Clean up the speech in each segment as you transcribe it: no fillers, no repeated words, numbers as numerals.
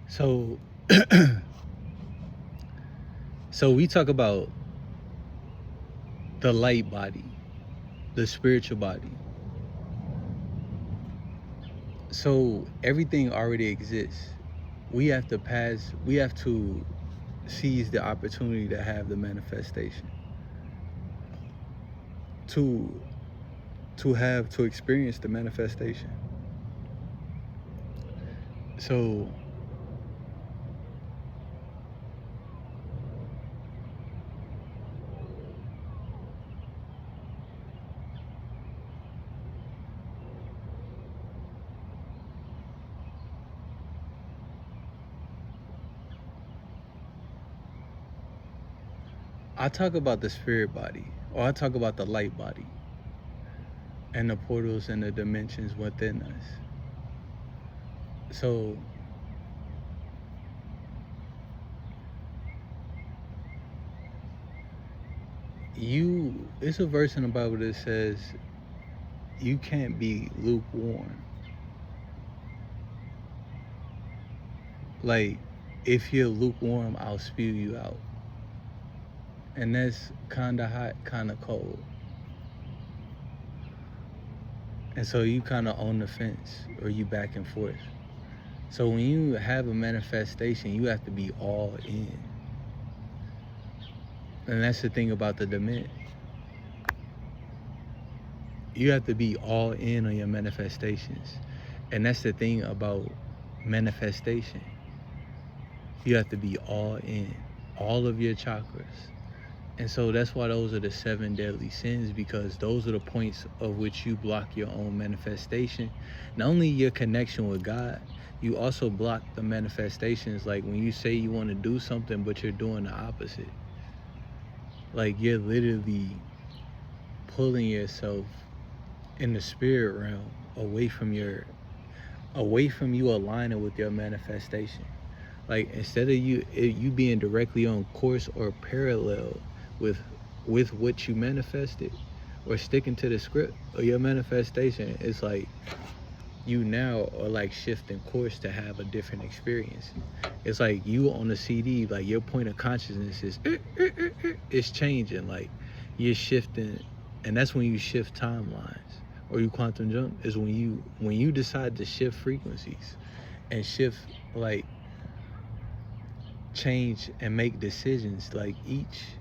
So, so we talk about the light body, the spiritual body. So everything already exists. We have to seize the opportunity to have the manifestation, to to experience the manifestation. So I talk about the spirit body, or I talk about the light body and the portals and the dimensions within us. So it's a verse in the Bible that says you can't be lukewarm. Like, if you're lukewarm, I'll spew you out. And that's kind of hot, kind of cold. And so you kind of on the fence, or you back and forth. So when you have a manifestation, you have to be all in. And that's the thing about the dement. You have to be all in on your manifestations. And that's the thing about manifestation. You have to be all in, all of your chakras. And so that's why those are the 7 deadly sins, because those are the points of which you block your own manifestation. Not only your connection with God, you also block the manifestations. Like when you say you want to do something, but you're doing the opposite. Like you're literally pulling yourself in the spirit realm away from you aligning with your manifestation. Like instead of you being directly on course or parallel with what you manifested, or sticking to the script of your manifestation, it's like you now are like shifting course to have a different experience. It's like you on the CD, like your point of consciousness is changing, like you're shifting. And that's when you shift timelines, or you quantum jump, is when you decide to shift frequencies and shift, like change and make decisions. Like each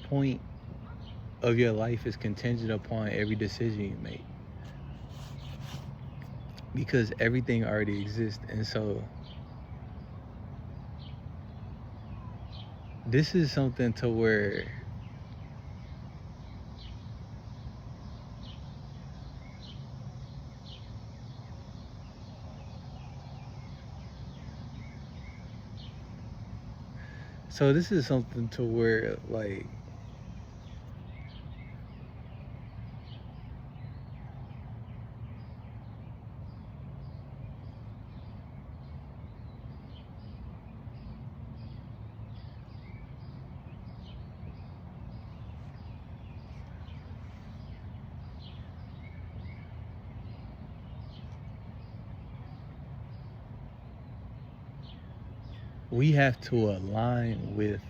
point of your life is contingent upon every decision you make, because everything already exists. And so this is something to where this is something to where, like, we have to align with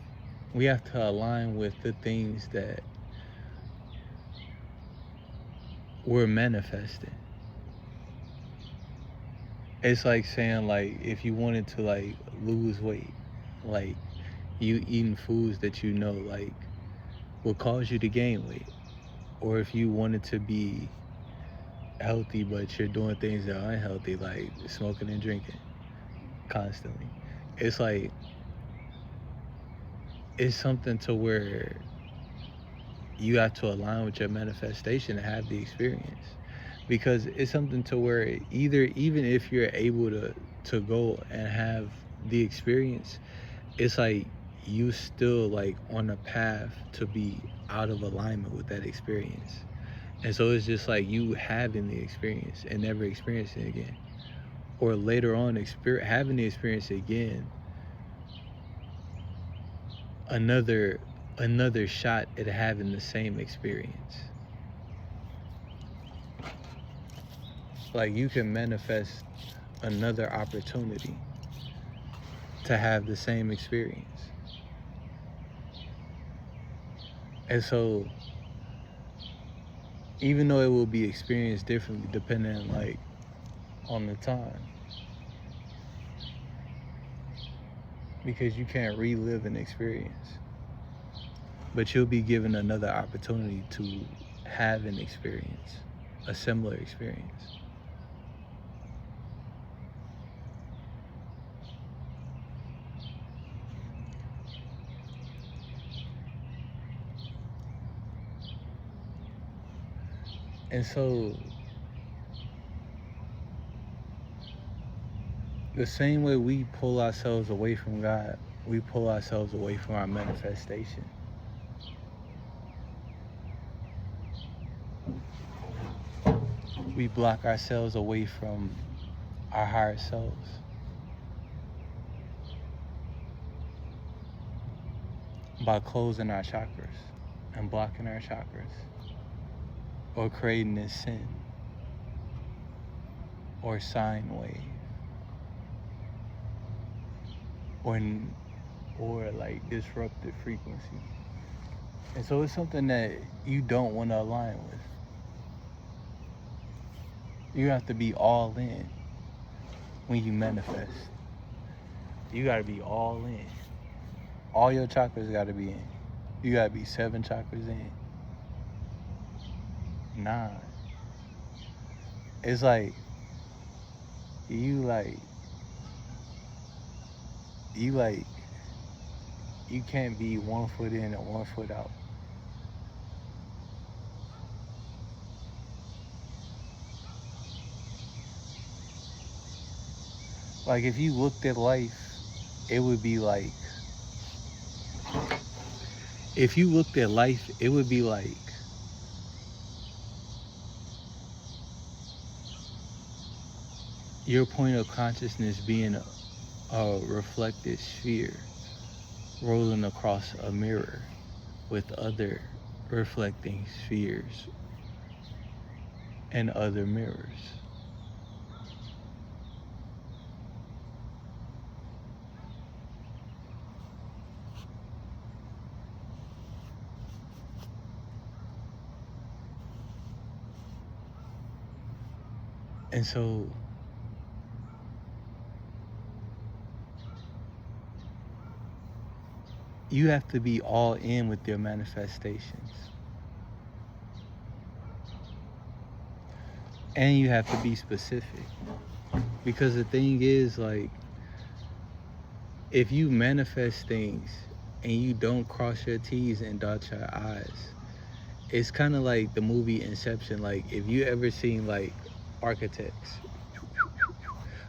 the things that we're manifesting. It's like saying, like, if you wanted to like lose weight, like you eating foods that you know like will cause you to gain weight. Or if you wanted to be healthy but you're doing things that are unhealthy, like smoking and drinking constantly, it's like, it's something to where you have to align with your manifestation to have the experience. Because it's something to where even if you're able to go and have the experience, it's like you still like on a path to be out of alignment with that experience. And so it's just like you having the experience and never experiencing it again, or later on having the experience again, another shot at having the same experience. Like you can manifest another opportunity, to have the same experience. And so, even though it will be experienced differently depending like on the time, because you can't relive an experience, but you'll be given another opportunity to have an experience, a similar experience. And so, the same way we pull ourselves away from God, we pull ourselves away from our manifestation. We block ourselves away from our higher selves by closing our chakras and blocking our chakras, or creating this sin or sine wave, or like disrupted frequency. And so it's something that you don't want to align with. You have to be all in when you manifest. You got to be all in. All your chakras got to be in. You got to be 7 chakras in. 9. It's like you can't be 1 foot in and 1 foot out. Like if you looked at life, it would be like, your point of consciousness being a reflected sphere rolling across a mirror with other reflecting spheres and other mirrors. And so you have to be all in with your manifestations. And you have to be specific. Because the thing is, like, if you manifest things and you don't cross your T's and dot your I's, it's kind of like the movie Inception. Like, if you ever seen, like, architects,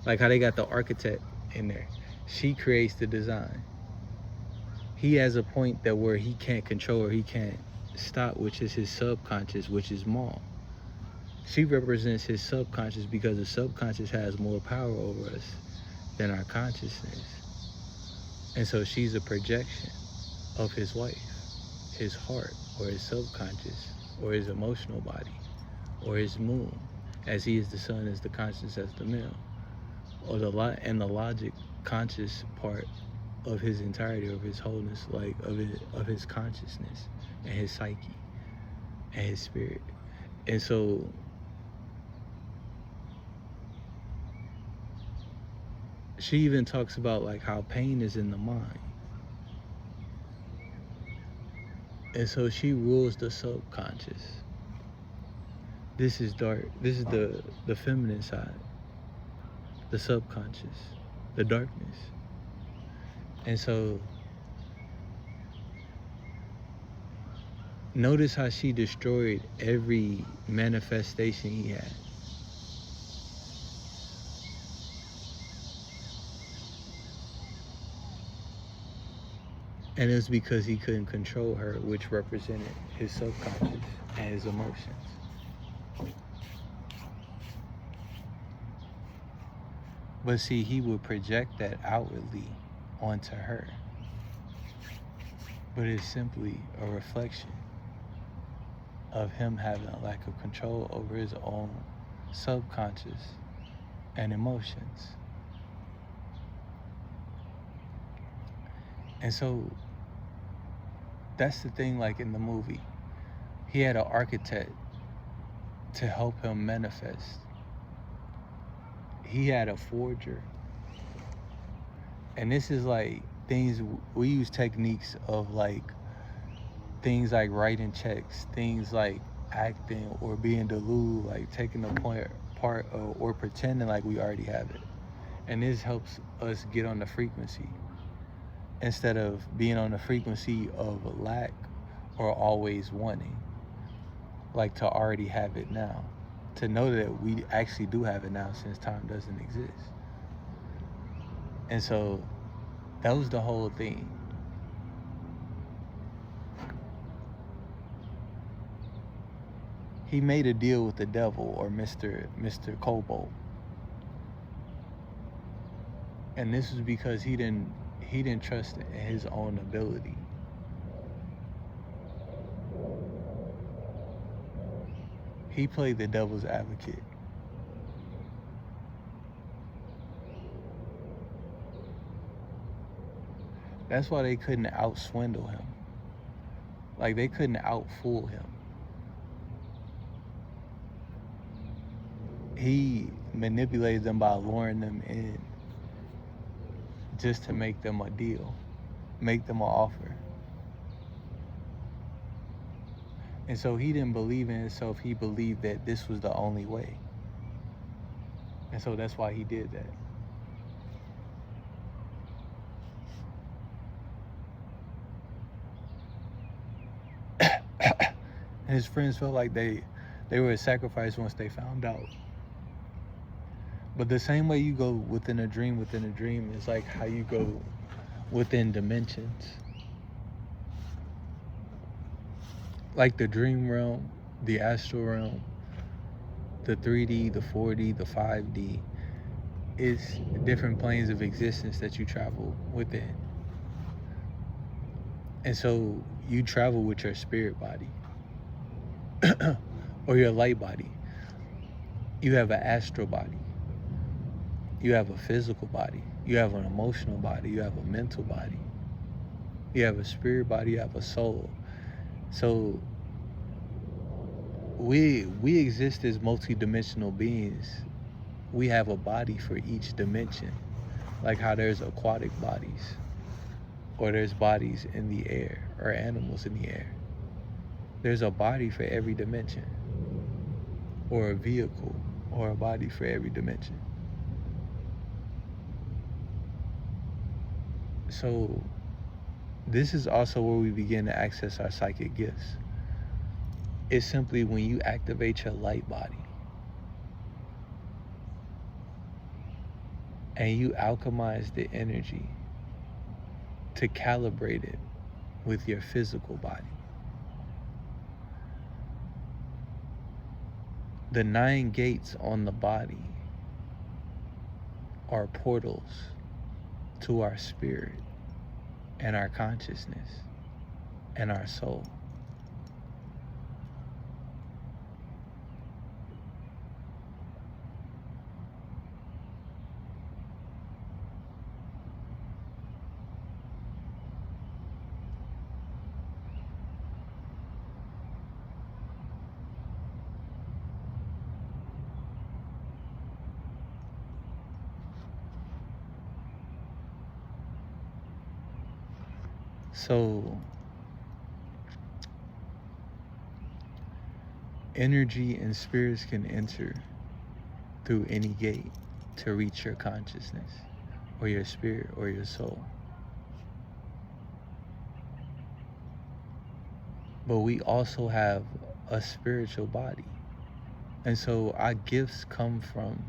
like how they got the architect in there, she creates the design. He has a point that where he can't control or he can't stop, which is his subconscious, which is Maul. She represents his subconscious because the subconscious has more power over us than our consciousness. And so she's a projection of his wife, his heart, or his subconscious, or his emotional body, or his moon, as he is the sun, as the conscious, as the male, or the logic conscious part of his entirety, of his wholeness, like of his consciousness and his psyche and his spirit. And so she even talks about like how pain is in the mind. And so she rules the subconscious. This is dark. This is the feminine side, the subconscious, the darkness. And so notice how she destroyed every manifestation he had. And it was because he couldn't control her, which represented his subconscious and his emotions. But see, he would project that outwardly onto her. But it's simply a reflection of him having a lack of control over his own subconscious and emotions. And so that's the thing, like in the movie, he had an architect to help him manifest. He had a forger. And this is like things we use techniques of like things like writing checks, things like acting or being delulu, like taking the part or pretending like we already have it. And this helps us get on the frequency instead of being on the frequency of lack or always wanting, like to already have it now, to know that we actually do have it now since time doesn't exist. And so that was the whole thing. He made a deal with the devil, or Mr. Cobalt. And this was because he didn't trust in his own ability. He played the devil's advocate. That's why they couldn't out-swindle him. Like, they couldn't out-fool him. He manipulated them by luring them in just to make them a deal, make them an offer. And so he didn't believe in himself. He believed that this was the only way. And so that's why he did that. His friends felt like they were a sacrifice once they found out. But the same way you go within a dream is like how you go within dimensions. Like the dream realm, the astral realm, the 3D, the 4D, the 5D, is different planes of existence that you travel within. And so you travel with your spirit body or your light body. You have an astral body. You have a physical body. You have an emotional body. You have a mental body. You have a spirit body. You have a soul. So we exist as multidimensional beings. We have a body for each dimension, like how there's aquatic bodies, or there's bodies in the air, or animals in the air. There's a body for every dimension, or a vehicle, or a body for every dimension. So this is also where we begin to access our psychic gifts. It's simply when you activate your light body and you alchemize the energy to calibrate it with your physical body. The 9 gates on the body are portals to our spirit and our consciousness and our soul. So energy and spirits can enter through any gate to reach your consciousness or your spirit or your soul. But we also have a spiritual body. And so our gifts come from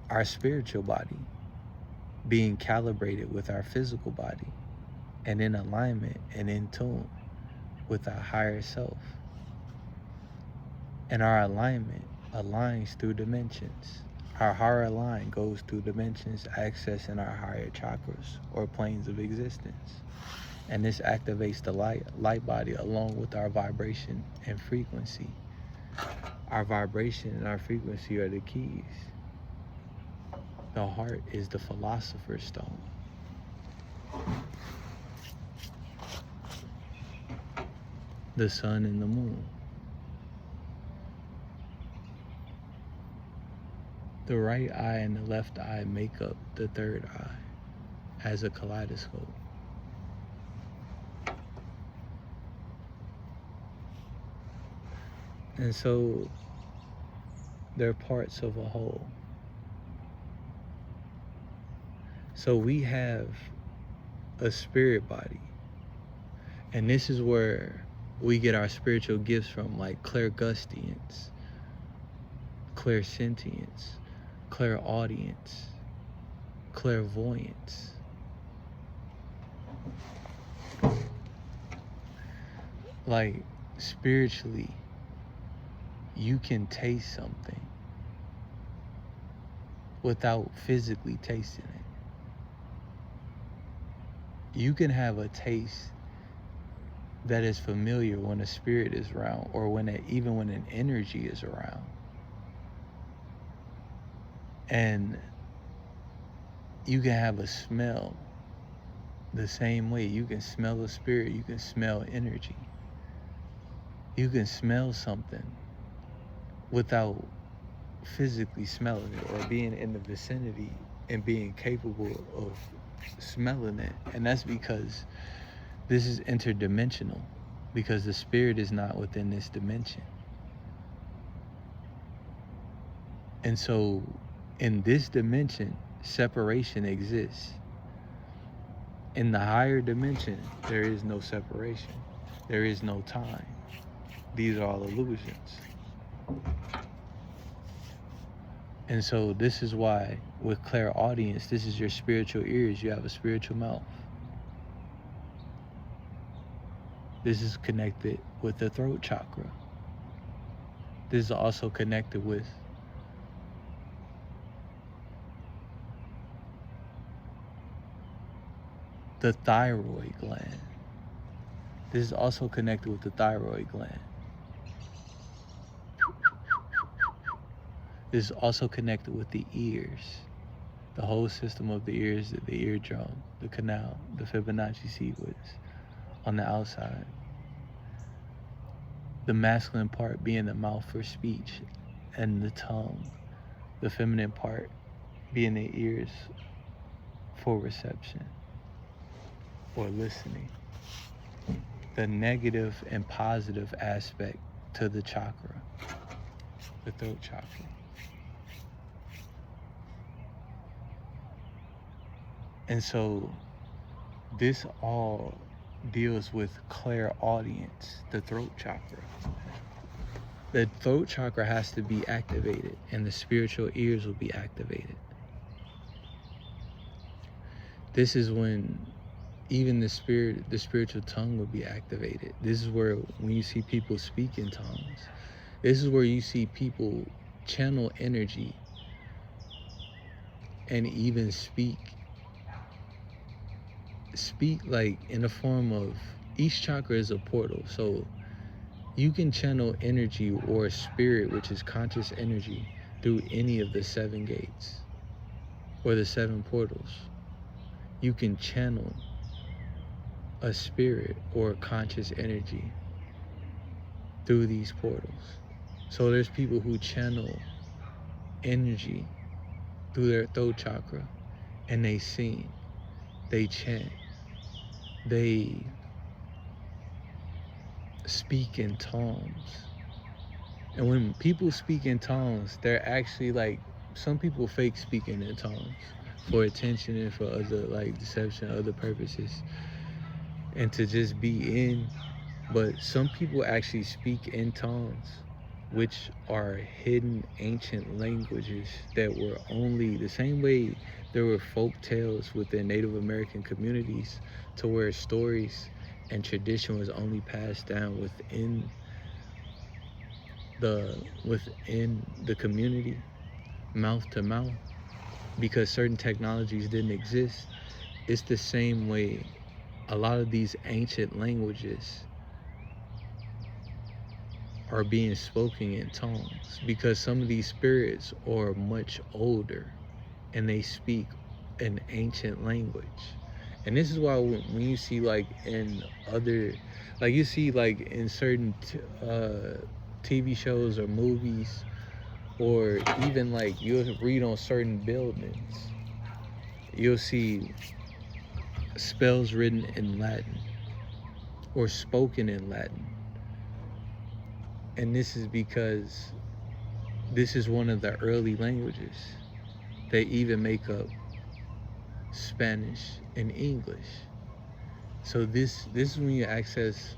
our spiritual body being calibrated with our physical body and in alignment and in tune with our higher self. And our alignment aligns through dimensions. Our higher line goes through dimensions, accessing our higher chakras or planes of existence. And this activates the light body along with our vibration and frequency. Our vibration and our frequency are the keys. The heart is the philosopher's stone. The sun and the moon. The right eye and the left eye make up the third eye as a kaleidoscope. And so they're parts of a whole. So we have a spirit body. And this is where we get our spiritual gifts from, like clairgustance, clairsentience, clairaudience, clairvoyance. Like spiritually, you can taste something without physically tasting it. You can have a taste that is familiar when a spirit is around, or even when an energy is around. And you can have a smell the same way. You can smell a spirit, you can smell energy. You can smell something without physically smelling it or being in the vicinity and being capable of smelling it. And that's because this is interdimensional, because the spirit is not within this dimension. And so in this dimension, separation exists. In the higher dimension, there is no separation. There is no time. These are all illusions. And so this is why with clairaudience, this is your spiritual ears. You have a spiritual mouth. This is connected with the throat chakra. This is also connected with the thyroid gland. This is also connected with the thyroid gland. This is also connected with the ears. The whole system of the ears, the eardrum, the canal, the Fibonacci sequence on the outside. The masculine part being the mouth for speech and the tongue. The feminine part being the ears for reception or listening. The negative and positive aspect to the chakra, the throat chakra. And so this all deals with clairaudience, the throat chakra. The throat chakra has to be activated, and the spiritual ears will be activated. This is when even the spiritual tongue will be activated. This is where when you see people speak in tongues, this is where you see people channel energy and even speak like in the form of, each chakra is a portal. So you can channel energy or spirit, which is conscious energy, through any of the 7 gates or the 7 portals. You can channel a spirit or conscious energy through these portals. So there's people who channel energy through their throat chakra, and they sing, they chant, they speak in tongues. And when people speak in tongues, they're actually like, some people fake speaking in tongues for attention and for other like deception, other purposes, and to just be in. But some people actually speak in tongues, which are hidden ancient languages that were only the same way there were folk tales within Native American communities, to where stories and tradition was only passed down within the community, mouth to mouth, because certain technologies didn't exist. It's the same way a lot of these ancient languages are being spoken in tongues, because some of these spirits are much older and they speak an ancient language. And this is why when you see like in other, like you see like in certain TV shows or movies, or even like you'll read on certain buildings, you'll see spells written in Latin or spoken in Latin. And this is because this is one of the early languages. They even make up Spanish and English. So this is when you access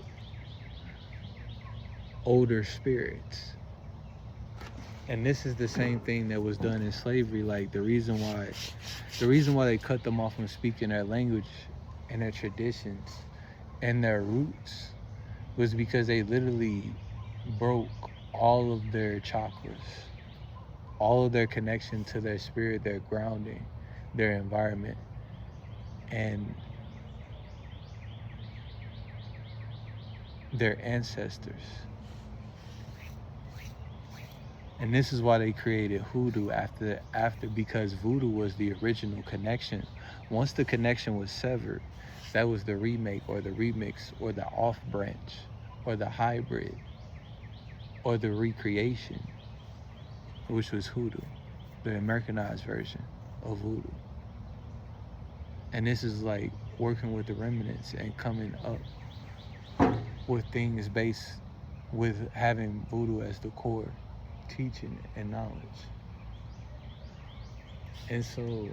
older spirits. And this is the same thing that was done in slavery. Like the reason why they cut them off from speaking their language and their traditions and their roots was because they literally broke all of their chakras, all of their connection to their spirit, their grounding, their environment, and their ancestors. And this is why they created hoodoo after because voodoo was the original connection. Once the connection was severed, that was the remake or the remix or the off branch or the hybrid or the recreation, which was hoodoo, the Americanized version of voodoo. And this is like working with the remnants and coming up with things based with having voodoo as the core teaching and knowledge. And so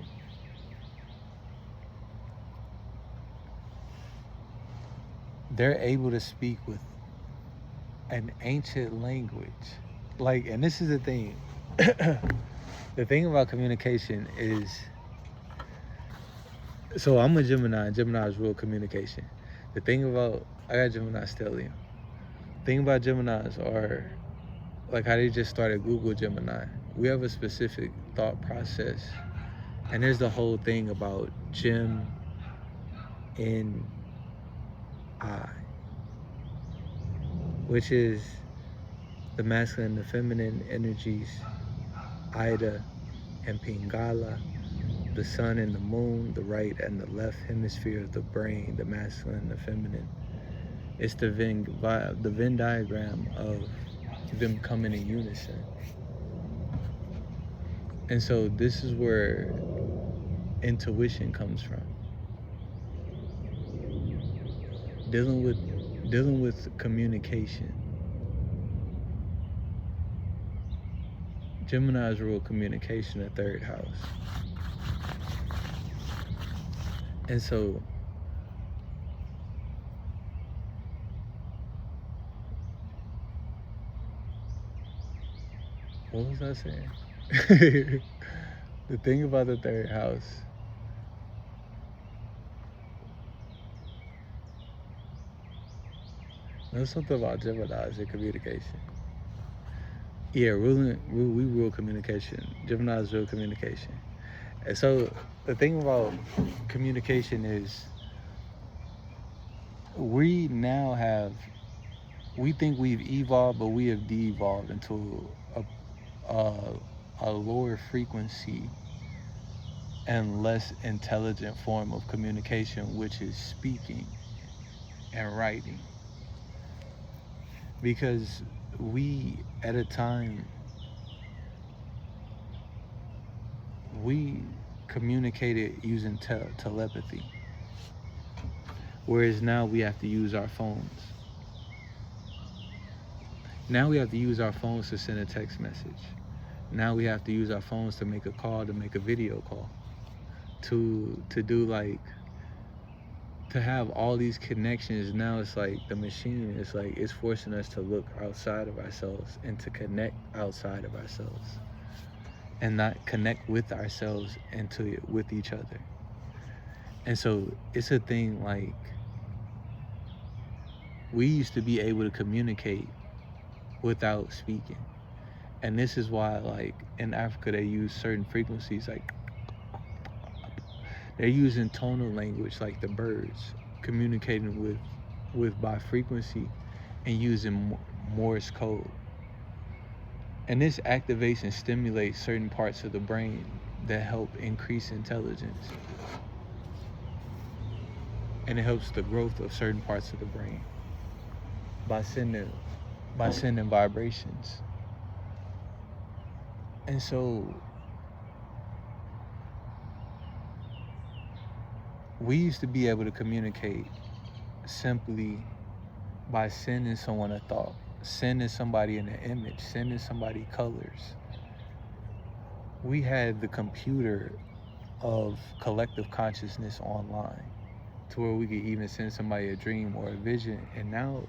they're able to speak with an ancient language. Like, and this is the thing. The thing about communication is, so I'm a Gemini, and Gemini is real communication. The thing about, I got Gemini stellium. The thing about Geminis are, like how they just started Google Gemini. We have a specific thought process. And there's the whole thing about Gem in I, which is the masculine and the feminine energies, Ida and Pingala, the sun and the moon, the right and the left hemisphere of the brain, the masculine and the feminine. It's the Venn diagram of them coming in unison. And so this is where intuition comes from. Dealing with communication. Gemini's rule communication, the third house. And so what was I saying? The thing about the third house, there's something about Gemini's and communication. Yeah, we rule communication. Gemini's rule communication. And so the thing about communication is we think we've evolved, but we have de-evolved into a lower frequency and less intelligent form of communication, which is speaking and writing. Because we, at a time, we communicated using telepathy, whereas now we have to use our phones. Now we have to use our phones to send a text message. Now we have to use our phones to make a call, to make a video call, to do like, to have all these connections. Now it's like the machine is like, it's forcing us to look outside of ourselves and to connect outside of ourselves and not connect with ourselves and with each other. And so it's a thing like, we used to be able to communicate without speaking. And this is why, like, in Africa, they use certain frequencies, like, they're using tonal language, like the birds, communicating with by frequency and using Morse code. And this activates and stimulates certain parts of the brain that help increase intelligence. and it helps the growth of certain parts of the brain by sending vibrations. And so we used to be able to communicate simply by sending someone a thought, sending somebody an image, sending somebody colors. We had the computer of collective consciousness online to where we could even send somebody a dream or a vision. And now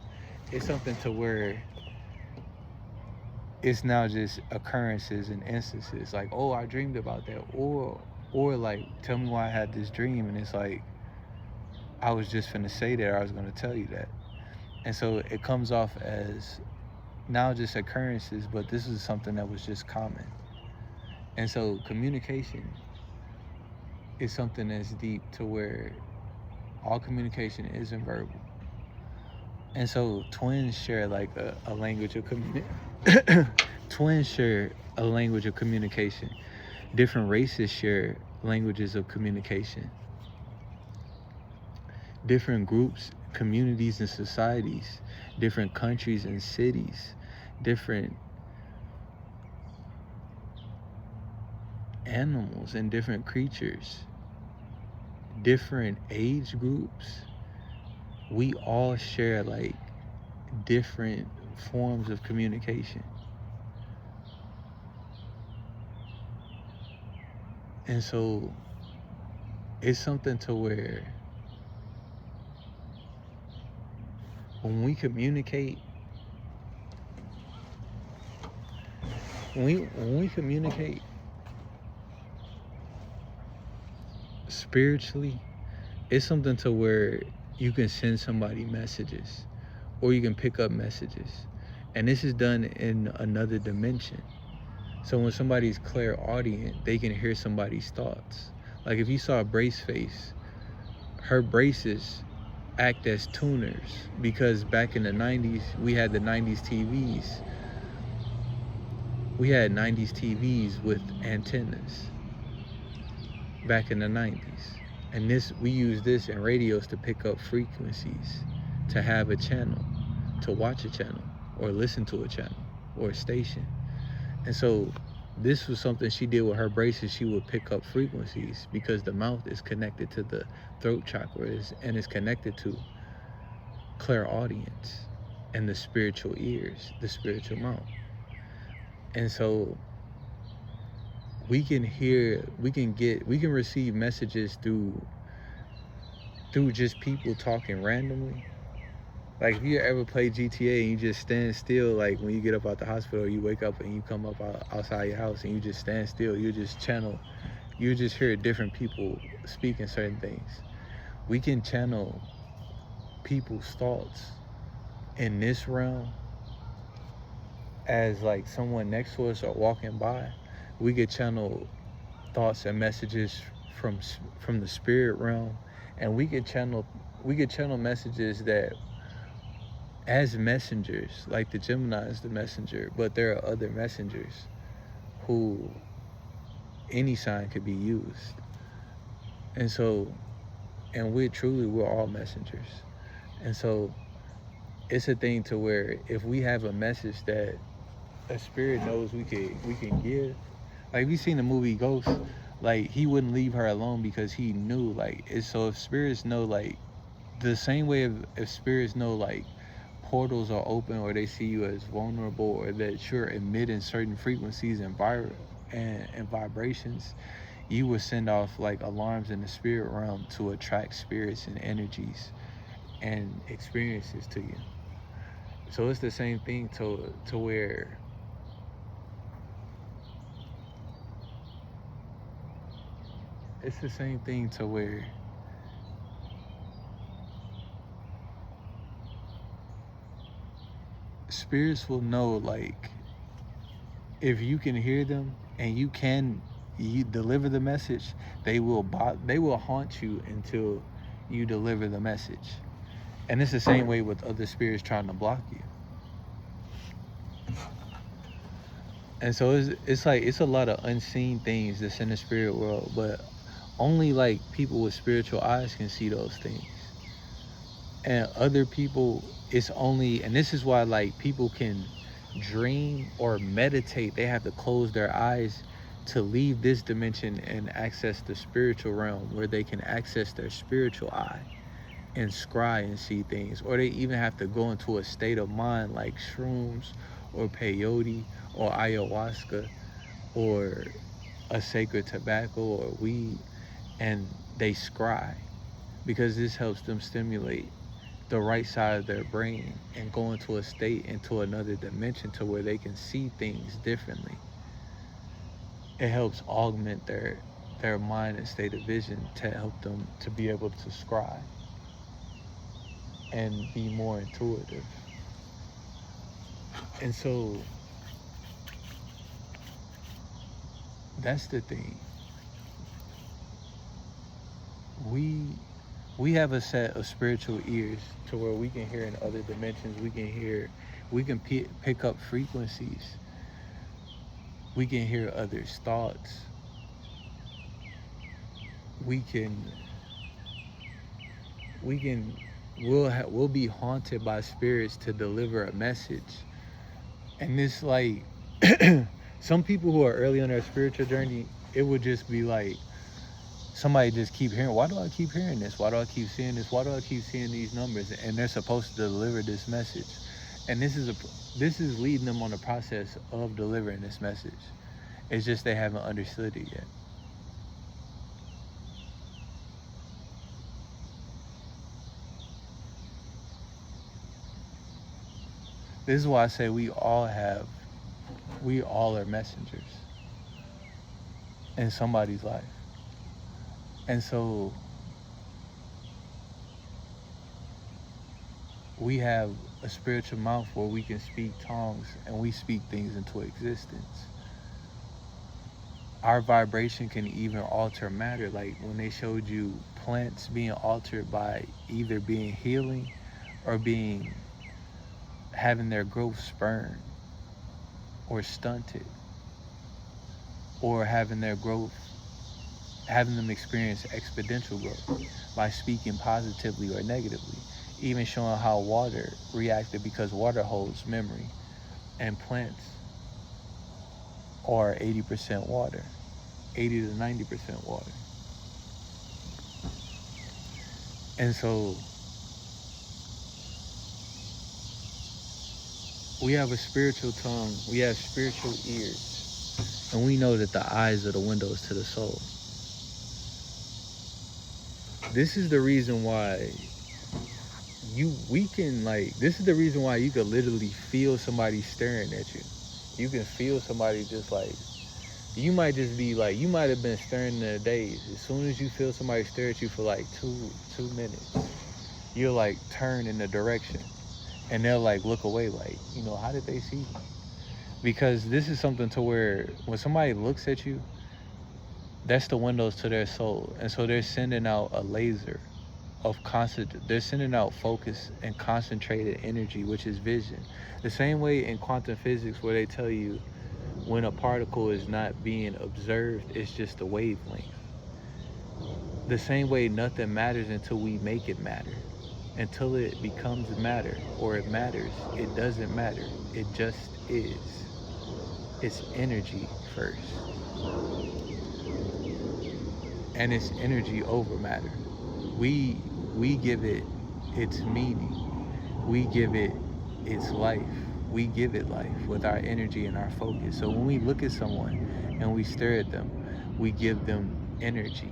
it's something to where it's now just occurrences and instances like, oh, I dreamed about that, or like, tell me why I had this dream, and it's like, I was just finna say that, or I was gonna tell you that. And so it comes off as now just occurrences, but this is something that was just common. And so communication is something that's deep to where all communication isn't verbal. And so twins share like a language of twins share a language of communication. Different races share languages of communication. Different groups, communities and societies, different countries and cities, different animals and different creatures, different age groups, we all share like different forms of communication. And so it's something to where when we communicate, when we communicate spiritually, it's something to where you can send somebody messages or you can pick up messages. And this is done in another dimension. So when somebody's clairaudient, they can hear somebody's thoughts. Like if you saw a brace face, her braces act as tuners, because back in the 90s, we had the 90s TVs. We had 90s TVs with antennas back in the 90s. And we use this in radios to pick up frequencies, to have a channel, to watch a channel, or listen to a channel, or a station. And so this was something she did with her braces. She would pick up frequencies because the mouth is connected to the throat chakra and is connected to clairaudience and the spiritual ears, the spiritual mouth. And so we can receive messages through just people talking randomly. Like if you ever play GTA and you just stand still, like when you get up out the hospital, you wake up and you come up outside your house and you just stand still, you just hear different people speaking certain things. We can channel people's thoughts in this realm as like someone next to us or walking by. We could channel thoughts and messages from the spirit realm, and we could channel messages that as messengers, like the Gemini is the messenger, but there are other messengers who any sign could be used. And so, and we're all messengers. And so it's a thing to where if we have a message that a spirit knows we can give, like we seen the movie Ghost, like he wouldn't leave her alone because he knew, like, so if spirits know, like the same way if spirits know like portals are open or they see you as vulnerable or that you're emitting certain frequencies and vibrations, you will send off like alarms in the spirit realm to attract spirits and energies and experiences to you. So it's the same thing to where it's the same thing to where spirits will know, like, if you can hear them and you deliver the message, they will haunt you until you deliver the message. And it's the same way with other spirits trying to block you. And so it's like it's a lot of unseen things that's in the spirit world, but only like people with spiritual eyes can see those things. And other people, it's only, and this is why like people can dream or meditate. They have to close their eyes to leave this dimension and access the spiritual realm, where they can access their spiritual eye and scry and see things. Or they even have to go into a state of mind like shrooms or peyote or ayahuasca or a sacred tobacco or weed, and they scry, because this helps them stimulate the right side of their brain and go into a state, into another dimension, to where they can see things differently. It helps augment their mind and state of vision to help them to be able to scry and be more intuitive. And so that's the thing. We have a set of spiritual ears to where we can hear in other dimensions. We can pick up frequencies. We can hear others' thoughts. We'll be haunted by spirits to deliver a message. And this, like, some people who are early on their spiritual journey, it would just be like, somebody just keep hearing, why do I keep hearing this? Why do I keep seeing this? Why do I keep seeing these numbers? And they're supposed to deliver this message. And this is leading them on the process of delivering this message. It's just they haven't understood it yet. This is why I say we all are messengers in somebody's life. And so we have a spiritual mouth where we can speak tongues and we speak things into existence. Our vibration can even alter matter. Like when they showed you plants being altered by either being healing or having their growth spurned or stunted, or having them experience exponential growth by speaking positively or negatively. Even showing how water reacted, because water holds memory, and plants are 80% water, 80 to 90% water. And so we have a spiritual tongue, we have spiritual ears, and we know that the eyes are the windows to the soul. This is the reason why this is the reason why you could literally feel somebody staring at you. You can feel somebody just like, you might just be like, you might have been staring in a daze. As soon as you feel somebody stare at you for like two minutes, you'll like turn in the direction and they'll like look away like, how did they see me? Because this is something to where when somebody looks at you, that's the windows to their soul. And so they're sending out a laser of they're sending out focus and concentrated energy, which is vision. The same way in quantum physics where they tell you when a particle is not being observed, it's just a wavelength. The same way nothing matters until we make it matter. Until it becomes matter or it matters, it doesn't matter. It just is. It's energy first. And it's energy over matter. We give it its meaning. We give it its life. We give it life with our energy and our focus. So when we look at someone and we stare at them, we give them energy.